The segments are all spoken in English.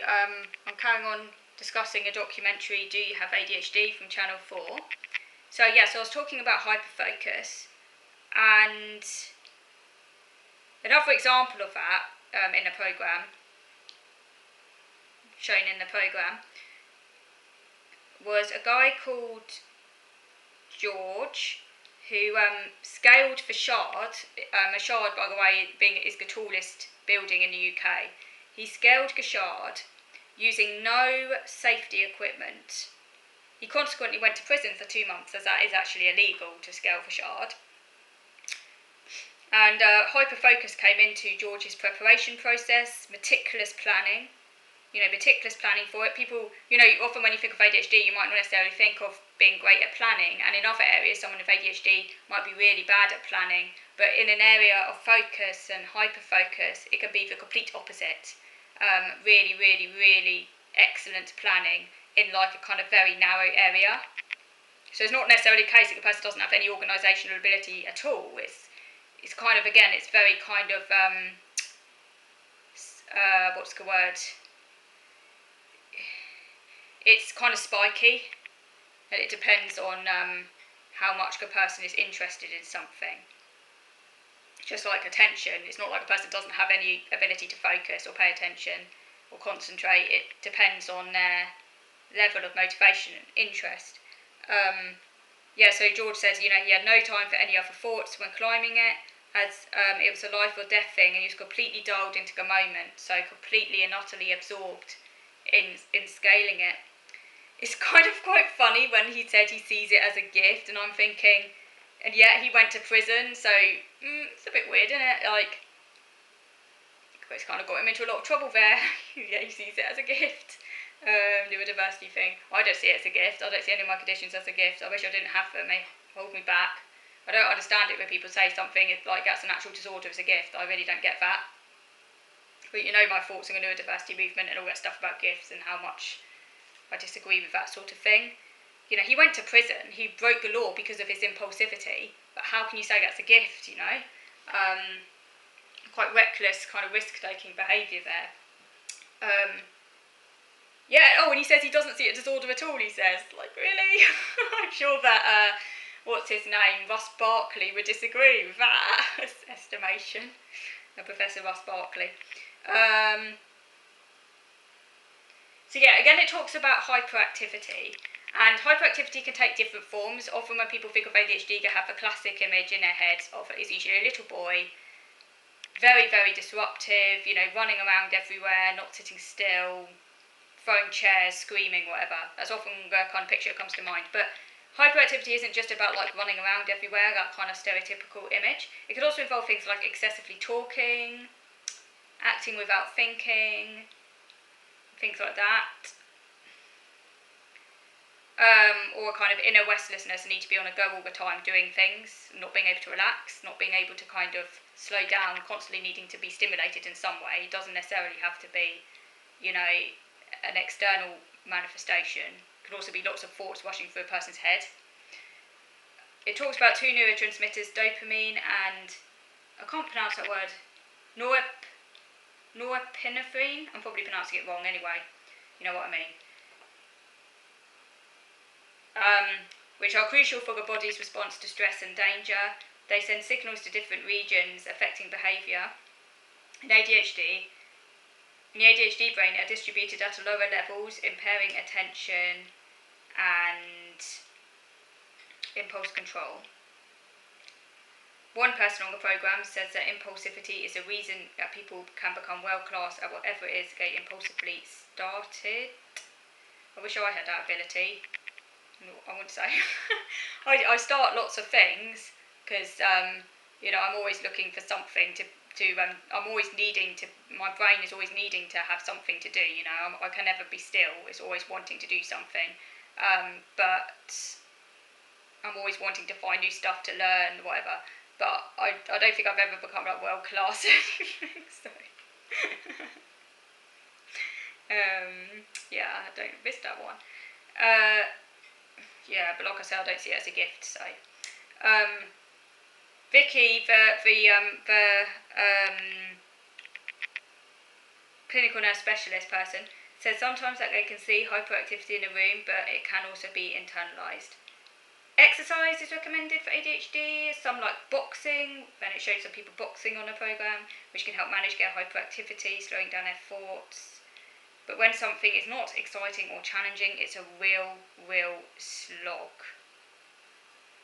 I'm carrying on discussing a documentary, Do You Have ADHD, from Channel 4. So I was talking about hyperfocus, and another example of that in the programme, shown in the programme, was a guy called George who scaled the Shard. A Shard, by the way, is the tallest building in the UK. He scaled the Shard using no safety equipment. He consequently went to prison for 2 months, as that is actually illegal to scale the Shard. And hyperfocus came into George's preparation process, meticulous planning. Meticulous planning for it. People, often when you think of ADHD, you might not necessarily think of being great at planning, and in other areas, someone with ADHD might be really bad at planning, but in an area of focus and hyperfocus, it can be the complete opposite. Really, really, really excellent planning in like a kind of very narrow area. So it's not necessarily a case that the person doesn't have any organisational ability at all. It's kind of, again, it's very kind of, what's the word? It's kind of spiky, and it depends on how much the person is interested in something. Just like attention, it's not like a person doesn't have any ability to focus or pay attention or concentrate. It depends on their level of motivation and interest. So George says, he had no time for any other thoughts when climbing it, as it was a life or death thing, and he was completely dialed into the moment, so completely and utterly absorbed in scaling it. It's kind of quite funny when he said he sees it as a gift, and I'm thinking, and yet he went to prison, so it's a bit weird, isn't it? Like, it's kind of got him into a lot of trouble there. Yeah, he sees it as a gift. The neurodiversity thing. I don't see it as a gift. I don't see any of my conditions as a gift. I wish I didn't have them. They hold me back. I don't understand it when people say something like that's an actual disorder as a gift. I really don't get that. But my thoughts on the neurodiversity movement and all that stuff about gifts and how much I disagree with that sort of thing. He went to prison. He broke the law because of his impulsivity. But how can you say that's a gift, Quite reckless, kind of risk-taking behaviour there. And he says he doesn't see it as a disorder at all, he says. Like, really? I'm sure that, what's his name, Russ Barkley would disagree with that estimation. Professor Russ Barkley. Again, it talks about hyperactivity. And hyperactivity can take different forms. Often when people think of ADHD, they have the classic image in their heads of it's usually a little boy, very, very disruptive, running around everywhere, not sitting still, throwing chairs, screaming, whatever. That's often the kind of picture that comes to mind. But hyperactivity isn't just about like running around everywhere, that kind of stereotypical image. It could also involve things like excessively talking, acting without thinking, things like that. Or a kind of inner restlessness, need to be on a go all the time doing things, not being able to relax, not being able to kind of slow down, constantly needing to be stimulated in some way. It doesn't necessarily have to be, an external manifestation. It could also be lots of thoughts rushing through a person's head. It talks about two neurotransmitters, dopamine and, I can't pronounce that word, norepinephrine. I'm probably pronouncing it wrong anyway. You know what I mean. Which are crucial for the body's response to stress and danger. They send signals to different regions affecting behaviour. In the ADHD brain are distributed at lower levels, impairing attention and impulse control. One person on the programme says that impulsivity is a reason that people can become world-class at whatever it is they impulsively started. I wish I had that ability. I wouldn't say. I start lots of things because, I'm always looking for something to I'm always needing to, my brain is always needing to have something to do, I can never be still. It's always wanting to do something. But I'm always wanting to find new stuff to learn, whatever. But I don't think I've ever become like world class at anything, so. I don't miss that one. But like I said, I don't see it as a gift. So, Vicky, the clinical nurse specialist person, says sometimes that they can see hyperactivity in a room, but it can also be internalised. Exercise is recommended for ADHD, some like boxing, and it shows some people boxing on a programme, which can help manage their hyperactivity, slowing down their thoughts. But when something is not exciting or challenging, it's a real slog.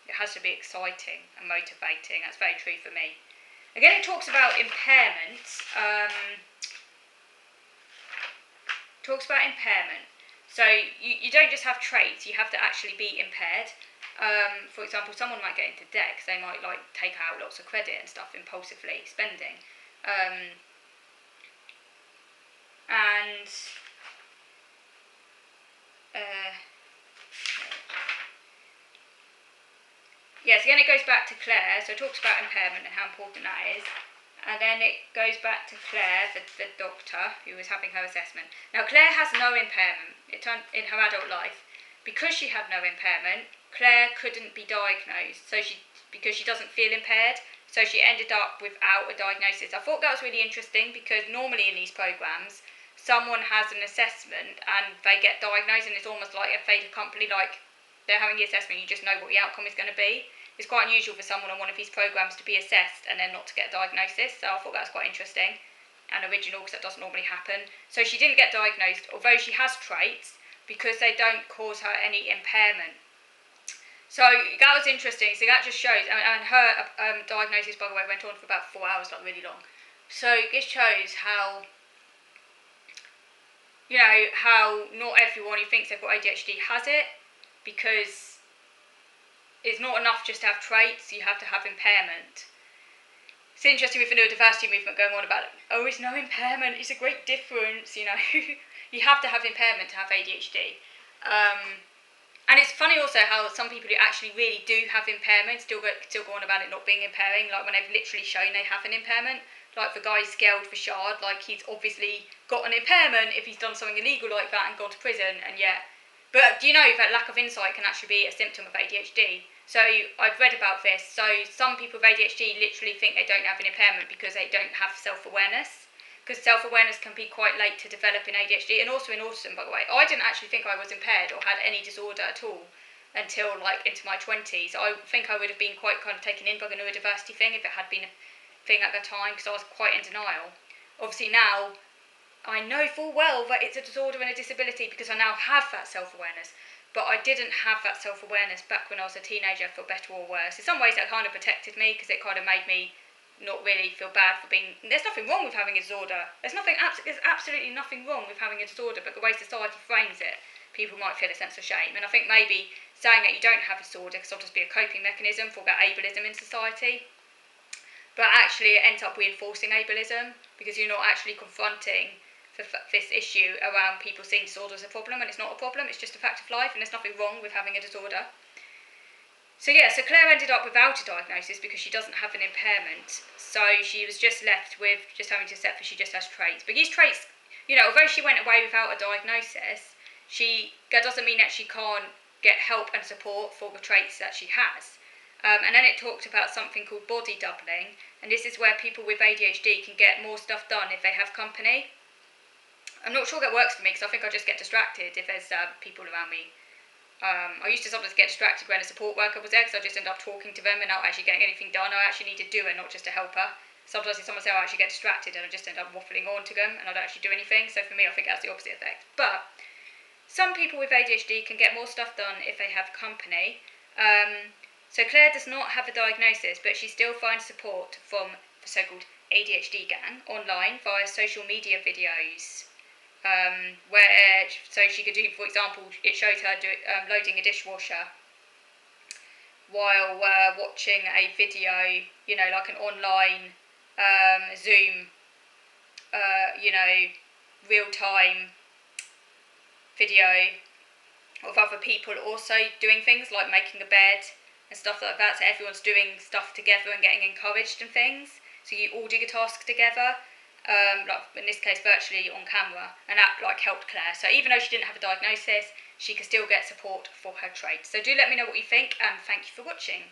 It has to be exciting and motivating. That's very true for me. Again, it talks about impairment. So you don't just have traits, you have to actually be impaired. For example, someone might get into debt because they might like take out lots of credit and stuff impulsively, spending. Yes, again it goes back to Claire, so it talks about impairment and how important that is. And then it goes back to Claire, the doctor, who was having her assessment. Now, Claire has no impairment in her adult life. Because she had no impairment, Claire couldn't be diagnosed, because she doesn't feel impaired, so she ended up without a diagnosis. I thought that was really interesting, because normally in these programmes, someone has an assessment and they get diagnosed, and it's almost like a fait accompli, like they're having the assessment, you just know what the outcome is going to be. It's quite unusual for someone on one of these programmes to be assessed and then not to get a diagnosis, so I thought that was quite interesting and original, because that doesn't normally happen. So she didn't get diagnosed, although she has traits, because they don't cause her any impairment. So that was interesting. So that just shows, and her diagnosis, by the way, went on for about 4 hours, like really long. So this shows how, how not everyone who thinks they've got ADHD has it, because it's not enough just to have traits, you have to have impairment. It's interesting with the neurodiversity movement going on about, it's no impairment, it's a great difference, You have to have impairment to have ADHD. And it's funny also how some people who actually really do have impairment still go on about it not being impairing, like when they've literally shown they have an impairment. Like the guy scaled for Shard, like he's obviously got an impairment if he's done something illegal like that and gone to prison, and yet. But do you know that lack of insight can actually be a symptom of ADHD? So I've read about this. So some people with ADHD literally think they don't have an impairment because they don't have self-awareness. Because self-awareness can be quite late to develop in ADHD, and also in autism, by the way. I didn't actually think I was impaired or had any disorder at all until like into my 20s. I think I would have been quite kind of taken in by the neurodiversity thing if it had been a thing at the time, because I was quite in denial. Obviously now, I know full well that it's a disorder and a disability because I now have that self-awareness. But I didn't have that self-awareness back when I was a teenager, for better or worse. In some ways that kind of protected me, because it kind of made me not really feel bad for being. There's nothing wrong with having a disorder. There's absolutely nothing wrong with having a disorder, but the way society frames it, people might feel a sense of shame. And I think maybe saying that you don't have a disorder can sometimes be a coping mechanism for that ableism in society. But actually it ends up reinforcing ableism, because you're not actually confronting this issue around people seeing disorder as a problem, and it's not a problem, it's just a fact of life, and there's nothing wrong with having a disorder. So Claire ended up without a diagnosis because she doesn't have an impairment, so she was just left with just having to accept that she just has traits. But these traits, although she went away without a diagnosis, that doesn't mean that she can't get help and support for the traits that she has. And then it talked about something called body doubling, and this is where people with ADHD can get more stuff done if they have company. I'm not sure that works for me, because I think I just get distracted if there's people around me. I used to sometimes get distracted when a support worker was there, because I just end up talking to them and not actually getting anything done. I actually need a doer, not just a helper. Sometimes if someone's there, I actually get distracted and I just end up waffling on to them and I don't actually do anything. So for me, I think that's the opposite effect. But some people with ADHD can get more stuff done if they have company. So Claire does not have a diagnosis, but she still finds support from the so-called ADHD gang online via social media videos. So she could do, for example, it shows her loading a dishwasher while watching a video, like an online Zoom, real-time video of other people also doing things like making a bed and stuff like that. So everyone's doing stuff together and getting encouraged and things. So you all do your task together. Like in this case virtually on camera, and that helped Claire. So even though she didn't have a diagnosis, she could still get support for her traits. So do let me know what you think, and thank you for watching.